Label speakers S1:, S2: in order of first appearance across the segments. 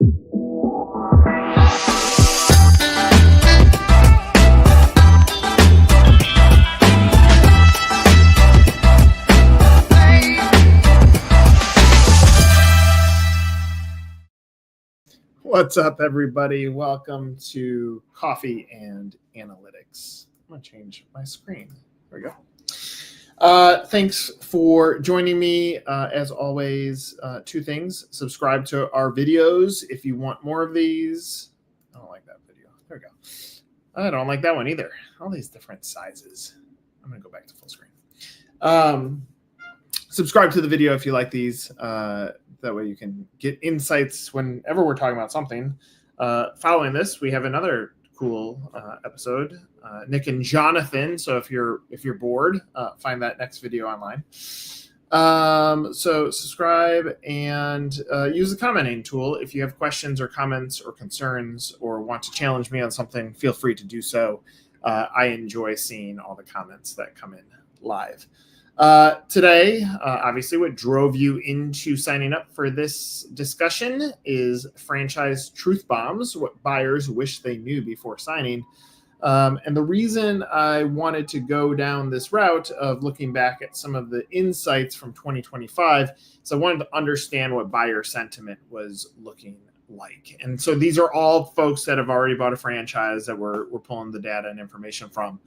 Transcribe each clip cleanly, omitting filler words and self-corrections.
S1: What's up, everybody? Welcome to Coffee and Analytics. I'm going to change my screen. There we go. Thanks for joining me. As always, two things. Subscribe to our videos if you want more of these. I don't like that video. There we go. I don't like that one either. All these different sizes. I'm going to go back to full screen. Subscribe to the video if you like these. That way you can get insights whenever we're talking about something. Following this, we have another cool episode, Nick and Jonathan. So if you're bored, find that next video online. So subscribe and use the commenting tool. If you have questions or comments or concerns or want to challenge me on something, feel free to do so. I enjoy seeing all the comments that come in live. Today, obviously, what drove you into signing up for this discussion is franchise truth bombs, what buyers wish they knew before signing. And the reason I wanted to go down this route of looking back at some of the insights from 2025 is I wanted to understand what buyer sentiment was looking like. And so these are all folks that have already bought a franchise that we're pulling the data and information from.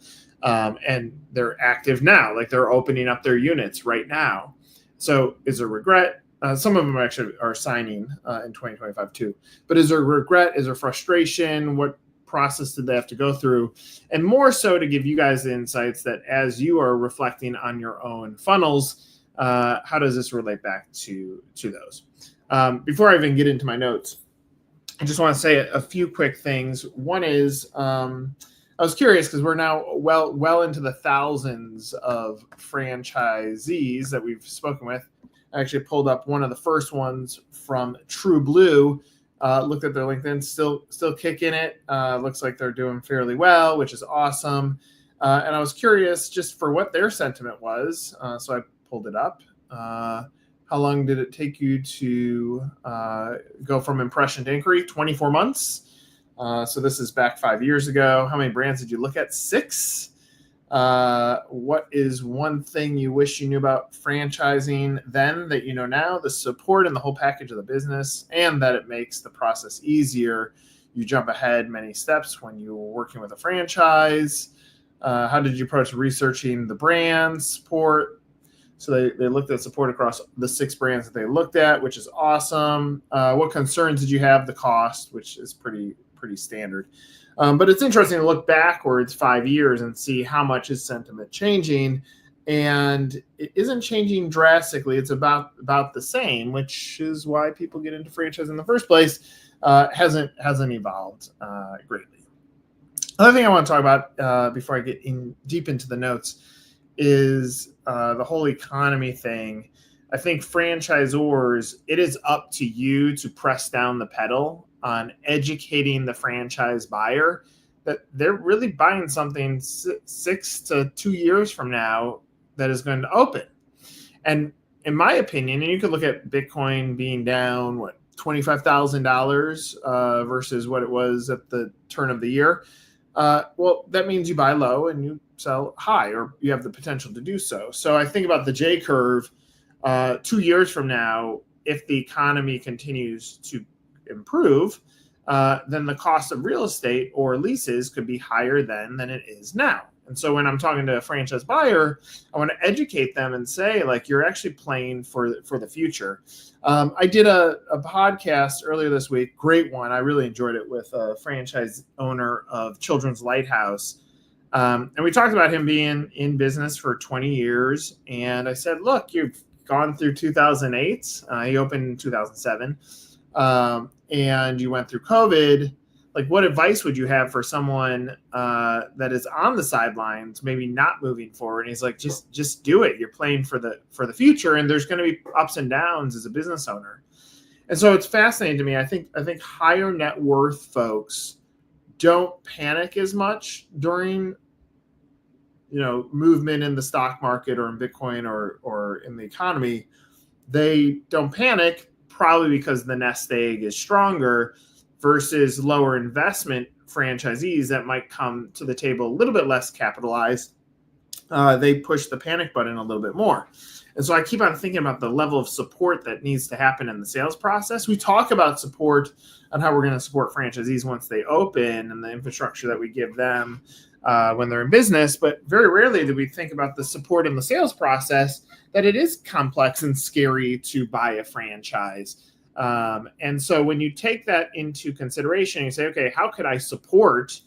S1: And they're active now, like they're opening up their units right now. So is there regret? Some of them actually are signing in 2025 too. But is there regret? Is there frustration? What process did they have to go through? And more so to give you guys the insights that as you are reflecting on your own funnels, how does this relate back to those? Before I even get into my notes, I just want to say a few quick things. One is I was curious because we're now well into the thousands of franchisees that we've spoken with. I actually pulled up one of the first ones from True Blue, looked at their LinkedIn, still kicking it. Looks like they're doing fairly well, which is awesome. And I was curious just for what their sentiment was. So I pulled it up. How long did it take you to go from impression to inquiry? 24 months. So this is back 5 years ago. How many brands did you look at? 6. What is one thing you wish you knew about franchising then that you know now? The support and the whole package of the business, and that it makes the process easier. You jump ahead many steps when you were working with a franchise. How did you approach researching the brand support? So they looked at support across the 6 brands that they looked at, which is awesome. What concerns did you have? The cost, which is pretty standard. But it's interesting to look backwards 5 years and see how much is sentiment changing. And it isn't changing drastically. It's about the same, which is why people get into franchise in the first place. Hasn't evolved greatly. Another thing I want to talk about before I get deep into the notes is the whole economy thing. I think franchisors, it is up to you to press down the pedal on educating the franchise buyer that they're really buying something 6 to 2 years from now that is going to open. And in my opinion, and you could look at Bitcoin being down, $25,000 versus what it was at the turn of the year. Well, that means you buy low and you sell high, or you have the potential to do so. So I think about the J curve 2 years from now, if the economy continues to improve, then the cost of real estate or leases could be higher than it is now. And so when I'm talking to a franchise buyer, I want to educate them and say, like, you're actually playing for the future. I did a podcast earlier this week, great one. I really enjoyed it, with a franchise owner of Children's Lighthouse. And we talked about him being in business for 20 years. And I said, look, you've gone through 2008. He opened in 2007. And you went through COVID. Like, what advice would you have for someone that is on the sidelines, maybe not moving forward? And he's like, just do it. You're playing for the future, and there's going to be ups and downs as a business owner. And so it's fascinating to me. I think higher net worth folks don't panic as much during, movement in the stock market or in Bitcoin or in the economy. They don't panic probably because the nest egg is stronger versus lower investment franchisees that might come to the table a little bit less capitalized. They push the panic button a little bit more. And so I keep on thinking about the level of support that needs to happen in the sales process. We talk about support and how we're going to support franchisees once they open and the infrastructure that we give them when they're in business. But very rarely do we think about the support in the sales process, that it is complex and scary to buy a franchise. And so when you take that into consideration, you say, okay, how could I support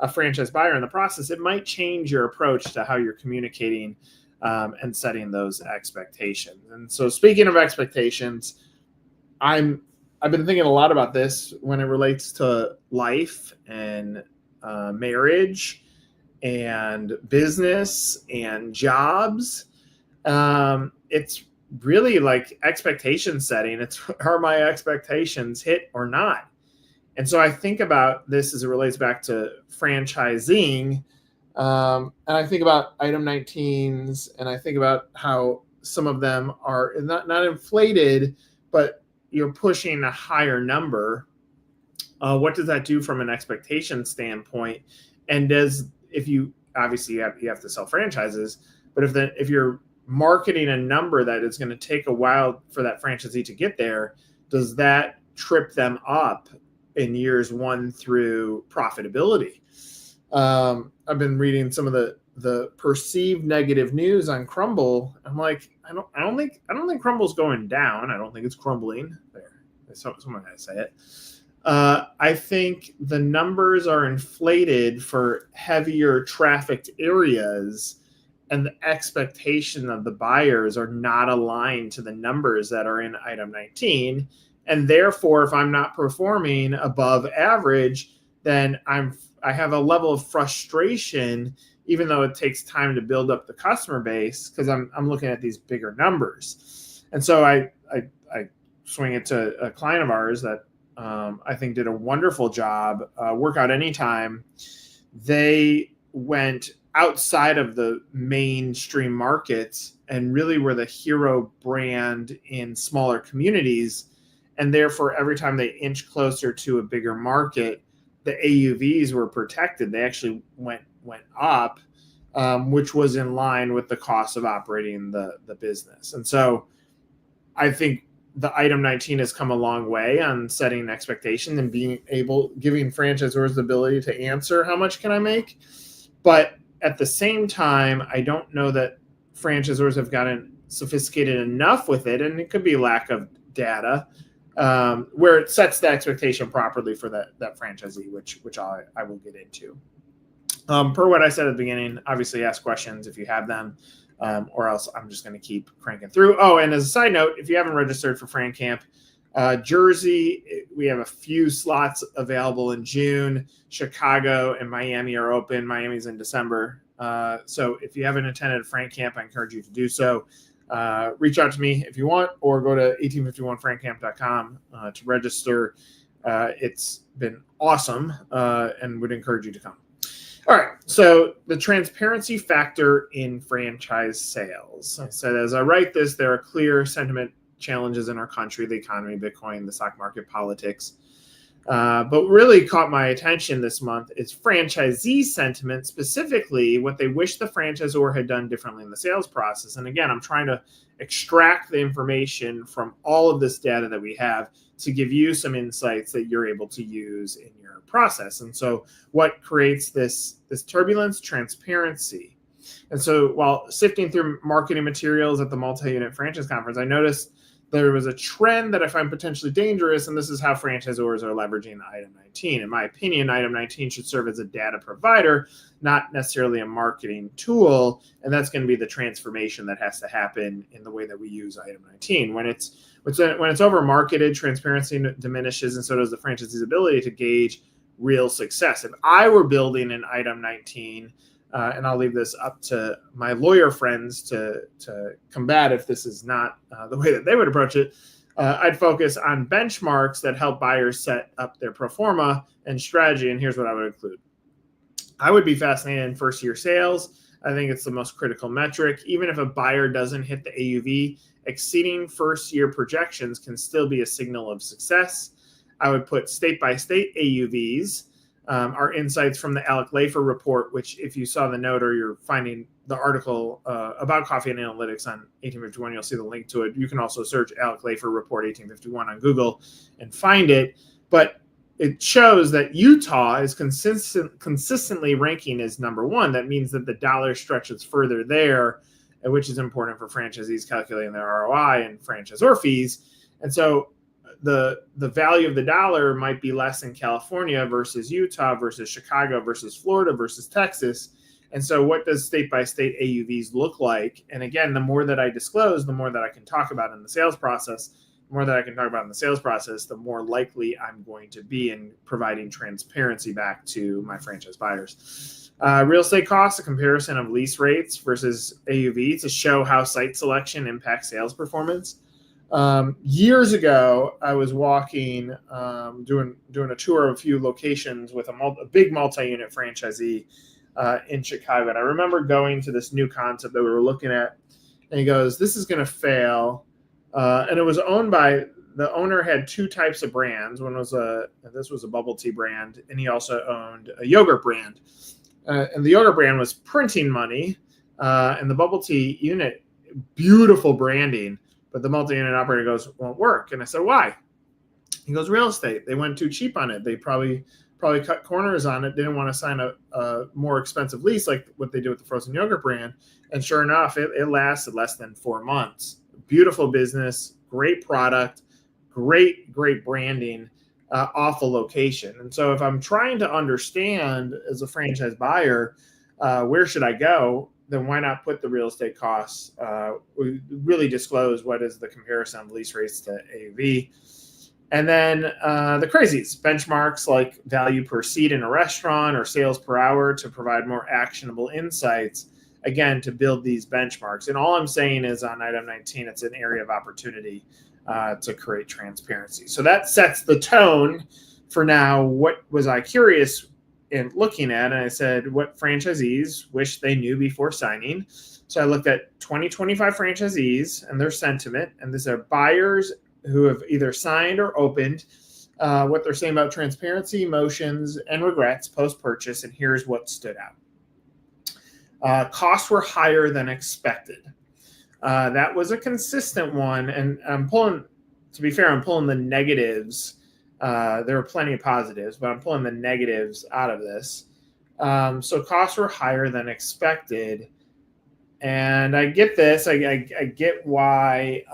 S1: a franchise buyer in the process? It might change your approach to how you're communicating and setting those expectations. And so speaking of expectations, I've been thinking a lot about this when it relates to life and marriage and business and jobs. It's really like expectation setting. It's, are my expectations hit or not? And so I think about this as it relates back to franchising. And I think about item 19s, and I think about how some of them are not inflated, but you're pushing a higher number. What does that do from an expectation standpoint? And if you obviously you have to sell franchises, but if you're marketing a number that is going to take a while for that franchisee to get there, does that trip them up in years 1 through profitability? I've been reading some of the perceived negative news on Crumble. I'm like, I don't think Crumble's going down. I don't think it's crumbling. There, someone had to say it. I think the numbers are inflated for heavier trafficked areas, and the expectation of the buyers are not aligned to the numbers that are in item 19. And therefore, if I'm not performing above average, then I have a level of frustration, even though it takes time to build up the customer base, because I'm looking at these bigger numbers. And so I swing it to a client of ours that I think did a wonderful job. Workout Anytime. They went outside of the mainstream markets and really were the hero brand in smaller communities. And therefore, every time they inch closer to a bigger market, the AUVs were protected. They actually went up, which was in line with the cost of operating the business. And so I think the item 19 has come a long way on setting expectations and giving franchisors the ability to answer how much can I make. But at the same time, I don't know that franchisors have gotten sophisticated enough with it, and it could be lack of data, where it sets the expectation properly for that franchisee, which I will get into. Per what I said at the beginning, obviously ask questions if you have them, or else I'm just going to keep cranking through. Oh, and as a side note, if you haven't registered for Fran Camp, Jersey, we have a few slots available in June. Chicago and Miami are open. Miami's in December. So if you haven't attended Fran Camp, I encourage you to do so. Reach out to me if you want, or go to 1851francamp.com to register. It's been awesome, and would encourage you to come. All right, so the transparency factor in franchise sales. So as I write this, there are clear sentiment challenges in our country: the economy, Bitcoin, the stock market, politics. But what really caught my attention this month is franchisee sentiment, specifically what they wish the franchisor had done differently in the sales process. And again, I'm trying to extract the information from all of this data that we have to give you some insights that you're able to use in your process. And so what creates this turbulence? Transparency. And so while sifting through marketing materials at the multi-unit franchise conference, I noticed there was a trend that I find potentially dangerous, and this is how franchisors are leveraging item 19. In my opinion, item 19 should serve as a data provider, not necessarily a marketing tool, and that's going to be the transformation that has to happen in the way that we use item 19. When it's over-marketed, transparency diminishes, and so does the franchisee's ability to gauge real success. If I were building an item 19, and I'll leave this up to my lawyer friends to combat if this is not the way that they would approach it, I'd focus on benchmarks that help buyers set up their pro forma and strategy. And here's what I would include. I would be fascinated in first-year sales. I think it's the most critical metric. Even if a buyer doesn't hit the AUV, exceeding first-year projections can still be a signal of success. I would put state-by-state AUVs. Our insights from the Alec Lafer report, which if you saw the note or you're finding the article about coffee and analytics on 1851, you'll see the link to it. You can also search Alec Lafer report 1851 on Google and find it. But it shows that Utah is consistently ranking as number one. That means that the dollar stretches further there, which is important for franchisees calculating their ROI and franchisor fees. And so the value of the dollar might be less in California versus Utah versus Chicago versus Florida versus Texas. And so what does state-by-state AUVs look like? And again, the more that I disclose, the more that I can talk about in the sales process. The more that I can talk about in the sales process, the more likely I'm going to be in providing transparency back to my franchise buyers. Real estate costs, a comparison of lease rates versus AUV to show how site selection impacts sales performance. Years ago, I was walking, doing a tour of a few locations with a big multi-unit franchisee in Chicago. And I remember going to this new concept that we were looking at, and he goes, "This is going to fail." And it was owned by, the owner had two types of brands. One was this was a bubble tea brand, and he also owned a yogurt brand. And the yogurt brand was printing money, and the bubble tea unit, beautiful branding, but the multi-unit operator goes, "Won't work." And I said, "Why?" He goes, "Real estate. They went too cheap on it. They probably cut corners on it, didn't want to sign a more expensive lease like what they do with the frozen yogurt brand." And sure enough, it lasted less than 4 months. Beautiful business, great product, great branding, awful location. And so if I'm trying to understand as a franchise buyer, where should I go, then why not put the real estate costs? We really disclose what is the comparison of lease rates to AUV. And then the crazies, benchmarks like value per seat in a restaurant or sales per hour to provide more actionable insights, again, to build these benchmarks. And all I'm saying is on item 19, it's an area of opportunity to create transparency. So that sets the tone for now. What was I curious in looking at? And I said, what franchisees wish they knew before signing? So I looked at 2025 franchisees and their sentiment. And these are buyers who have either signed or opened, what they're saying about transparency, emotions, and regrets post-purchase. And here's what stood out. Costs were higher than expected. That was a consistent one. And I'm pulling the negatives. There were plenty of positives, but I'm pulling the negatives out of this. So costs were higher than expected. And I get this. I get why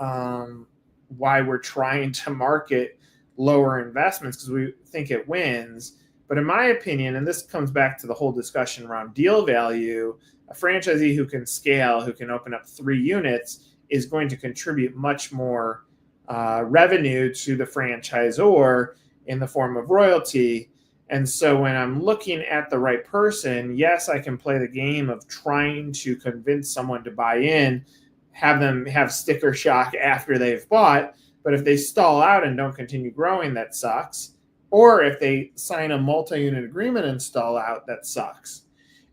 S1: we're trying to market lower investments, because we think it wins. But in my opinion, and this comes back to the whole discussion around deal value, a franchisee who can scale, who can open up 3 units, is going to contribute much more revenue to the franchisor in the form of royalty. And so when I'm looking at the right person, yes, I can play the game of trying to convince someone to buy in, have them have sticker shock after they've bought. But if they stall out and don't continue growing, that sucks. Or if they sign a multi-unit agreement and stall out, that sucks.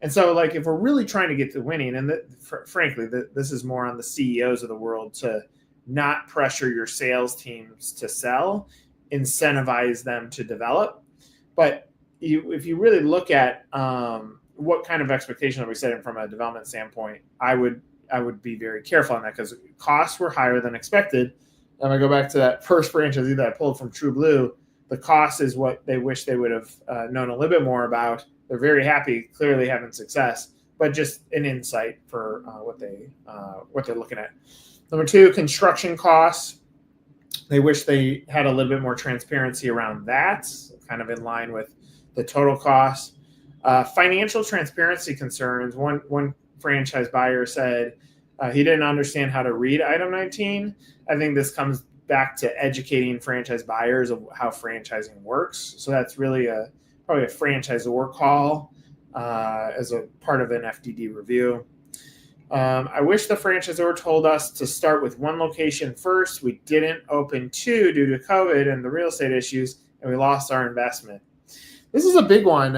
S1: And so, like, if we're really trying to get to winning, and frankly, this is more on the CEOs of the world, to not pressure your sales teams to sell, incentivize them to develop. But if you really look at what kind of expectation are we setting from a development standpoint, I would be very careful on that, because costs were higher than expected. And I go back to that first franchisee that I pulled from True Blue. The cost is what they wish they would have known a little bit more about. They're very happy, clearly having success, but just an insight for what they're looking at. Number 2, construction costs. They wish they had a little bit more transparency around that, kind of in line with the total cost. Financial transparency concerns. One franchise buyer said he didn't understand how to read item 19. I think this comes back to educating franchise buyers of how franchising works. So that's really probably a franchisor call as a part of an FDD review. I wish the franchisor told us to start with 1 location first. We didn't open 2 due to COVID and the real estate issues, and we lost our investment. This is a big one.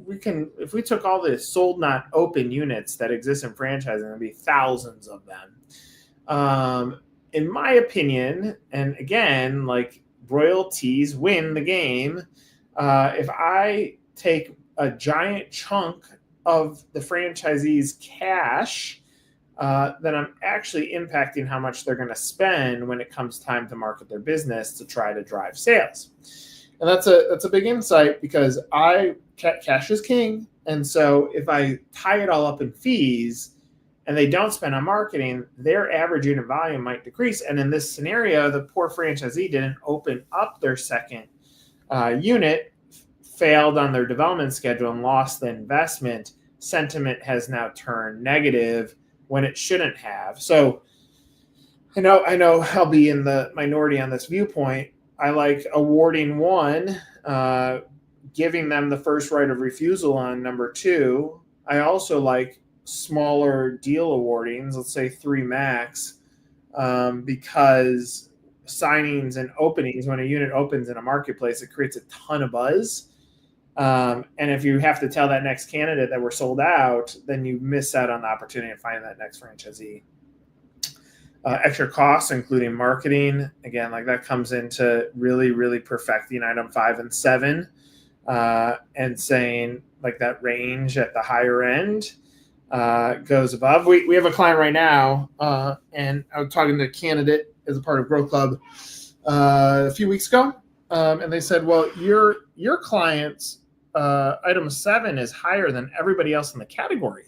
S1: We can, if we took all the sold not open units that exist in franchising, there'd be thousands of them. In my opinion, and again, like royalties win the game. If I take a giant chunk of the franchisee's cash, then I'm actually impacting how much they're going to spend when it comes time to market their business to try to drive sales. And that's a big insight, because cash is king. And so if I tie it all up in fees and they don't spend on marketing, their average unit volume might decrease. And in this scenario, the poor franchisee didn't open up their second unit, failed on their development schedule, and lost the investment. Sentiment has now turned negative when it shouldn't have. So I know I'll be in the minority on this viewpoint. I like awarding one, giving them the first right of refusal on number two. I also like smaller deal awardings, let's say 3 max, because signings and openings, when a unit opens in a marketplace, it creates a ton of buzz. And if you have to tell that next candidate that we're sold out, then you miss out on the opportunity of finding that next franchisee. Extra costs, including marketing, again, like that comes into really perfecting item 5 and 7, and saying like that range at the higher end goes above. We have a client right now, and I was talking to a candidate as a part of Growth Club a few weeks ago, and they said, well, your client's item 7 is higher than everybody else in the category.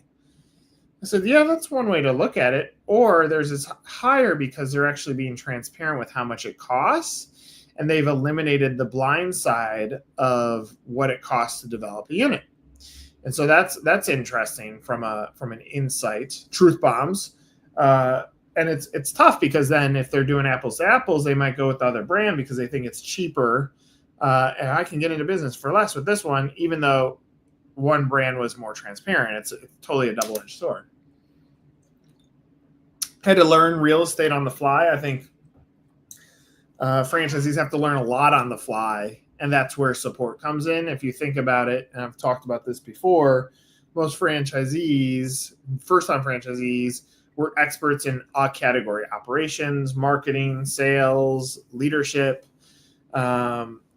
S1: I said, yeah, that's one way to look at it. Or there's this higher because they're actually being transparent with how much it costs, and they've eliminated the blind side of what it costs to develop a unit. And so that's interesting from an insight, truth bombs. And it's tough, because then if they're doing apples to apples, they might go with the other brand because they think it's cheaper, and I can get into business for less with this one, even though one brand was more transparent. It's totally a double-edged sword. I had to learn real estate on the fly. I think franchisees have to learn a lot on the fly, and that's where support comes in. If you think about it, and I've talked about this before, most franchisees, first-time franchisees, were experts in a category: operations, marketing, sales, leadership.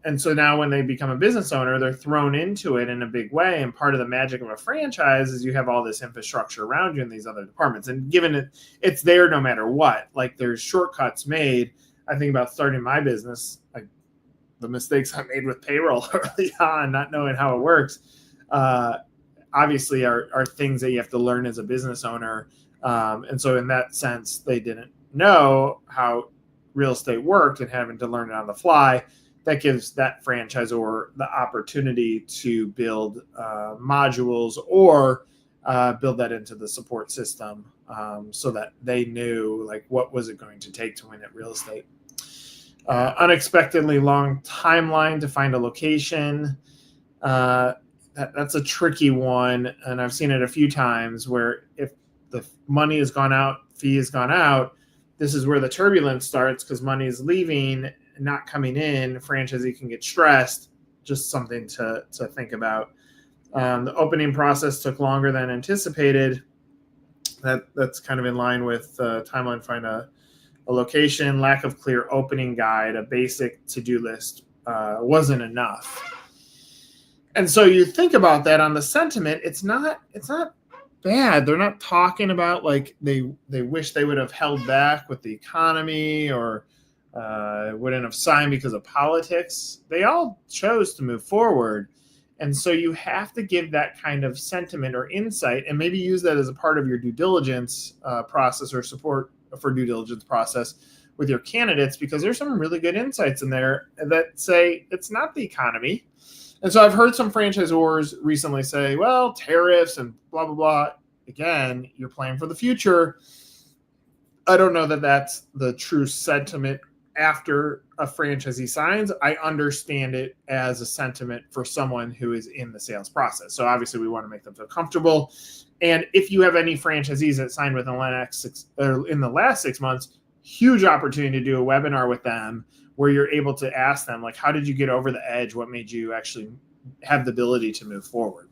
S1: And so now when they become a business owner, they're thrown into it in a big way. And part of the magic of a franchise is you have all this infrastructure around you in these other departments. And given it's there no matter what, like there's shortcuts made. I think about starting my business, like the mistakes I made with payroll early on, not knowing how it works, obviously are things that you have to learn as a business owner. And so in that sense, they didn't know how real estate worked and having to learn it on the fly. That gives that franchisor the opportunity to build modules or build that into the support system, so that they knew like what was it going to take to win at real estate. Unexpectedly long timeline to find a location. That's a tricky one, and I've seen it a few times where if the money has gone out, fee has gone out, this is where the turbulence starts, because money is leaving, not coming in. Franchisee can get stressed. Just something to think about. The opening process took longer than anticipated. That's kind of in line with timeline. Find a location, lack of clear opening guide, a basic to-do list wasn't enough. And so you think about that on the sentiment. It's not bad. They're not talking about like they wish they would have held back with the economy, or wouldn't have signed because of politics. They all chose to move forward. And so you have to give that kind of sentiment or insight, and maybe use that as a part of your due diligence process, or support for due diligence process with your candidates, because there's some really good insights in there that say it's not the economy. And so I've heard some franchisors recently say, well, tariffs and blah, blah, blah. Again, you're playing for the future. I don't know that that's the true sentiment after a franchisee signs. I understand it as a sentiment for someone who is in the sales process. So obviously we want to make them feel comfortable. And if you have any franchisees that signed within the last 6 months, huge opportunity to do a webinar with them where you're able to ask them, like, how did you get over the edge? What made you actually have the ability to move forward?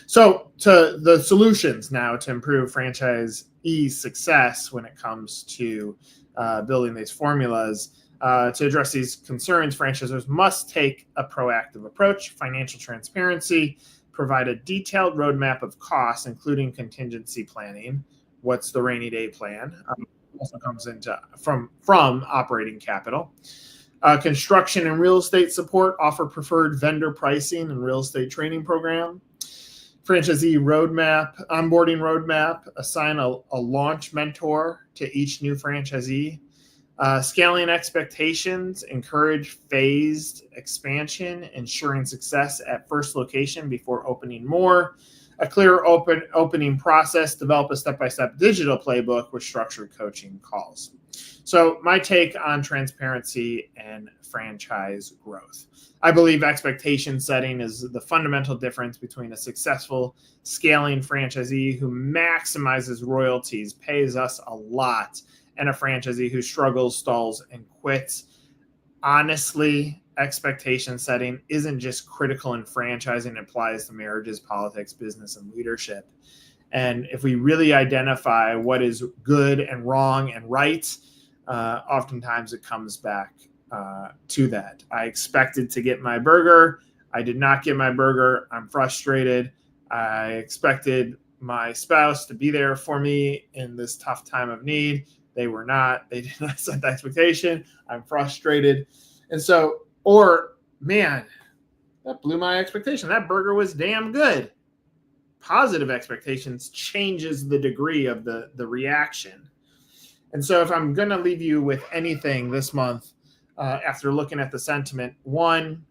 S1: So to the solutions now to improve franchisee success when it comes to building these formulas. To address these concerns, franchisors must take a proactive approach, financial transparency, provide a detailed roadmap of costs, including contingency planning. What's the rainy day plan? Also comes into from operating capital. Construction and real estate support, offer preferred vendor pricing and real estate training program. Franchisee roadmap, onboarding roadmap, assign a launch mentor to each new franchisee. Scaling expectations, encourage phased expansion, ensuring success at first location before opening more. A clear opening process, develop a step-by-step digital playbook with structured coaching calls. So my take on transparency and franchise growth. I believe expectation setting is the fundamental difference between a successful scaling franchisee who maximizes royalties, pays us a lot, and a franchisee who struggles, stalls, and quits. Honestly, expectation setting isn't just critical in franchising, it applies to marriages, politics, business, and leadership. And if we really identify what is good and wrong and right, oftentimes it comes back to that. I expected to get my burger. I did not get my burger. I'm frustrated. I expected my spouse to be there for me in this tough time of need. They were not. They did not set the expectation. I'm frustrated. And so, or man, that blew my expectation. That burger was damn good. Positive expectations changes the degree of the reaction. And so if I'm going to leave you with anything this month, after looking at the sentiment, one,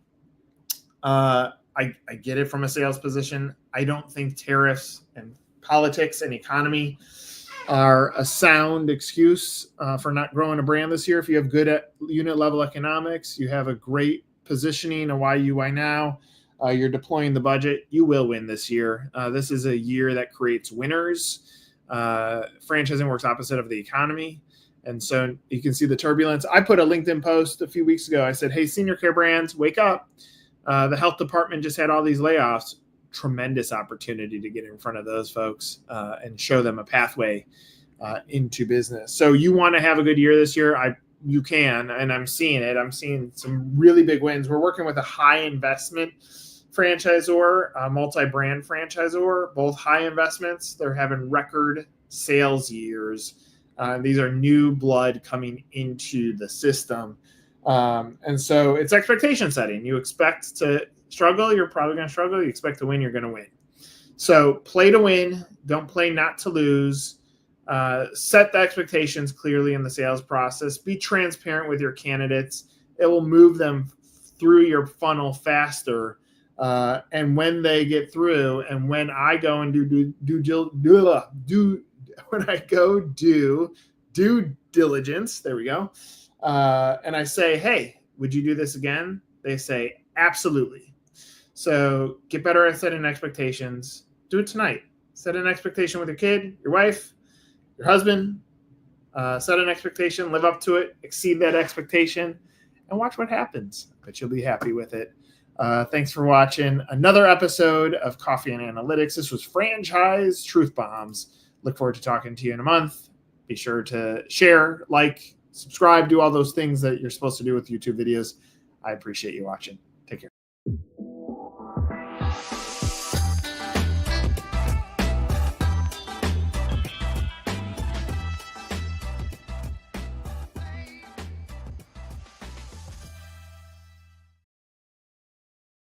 S1: I get it from a sales position. I don't think tariffs and politics and economy are a sound excuse for not growing a brand this year. If you have good unit level economics, you have a great positioning, a why you, why now, you're deploying the budget, you will win this year. This is a year that creates winners. Franchising works opposite of the economy. And so you can see the turbulence. I put a LinkedIn post a few weeks ago. I said, hey, senior care brands, wake up. The health department just had all these layoffs. Tremendous opportunity to get in front of those folks and show them a pathway into business. So you want to have a good year this year? You can, and I'm seeing it. I'm seeing some really big wins. We're working with a high investment franchisor, a multi-brand franchisor, both high investments. They're having record sales years. These are new blood coming into the system. And so it's expectation setting. You expect to struggle, you're probably going to struggle. You expect to win, you're going to win. So play to win. Don't play not to lose. Set the expectations clearly in the sales process. Be transparent with your candidates. It will move them through your funnel faster. And when they get through, and when I go and do due diligence, there we go. And I say, hey, would you do this again? They say, absolutely. So get better at setting expectations. Do it tonight. Set an expectation with your kid, your wife, your husband. Set an expectation, live up to it, exceed that expectation, and watch what happens. But you'll be happy with it. Thanks for watching another episode of Coffee and Analytics. This was Franchise Truth Bombs. Look forward to talking to you in a month. Be sure to share, like, subscribe, do all those things that you're supposed to do with YouTube videos. I appreciate you watching.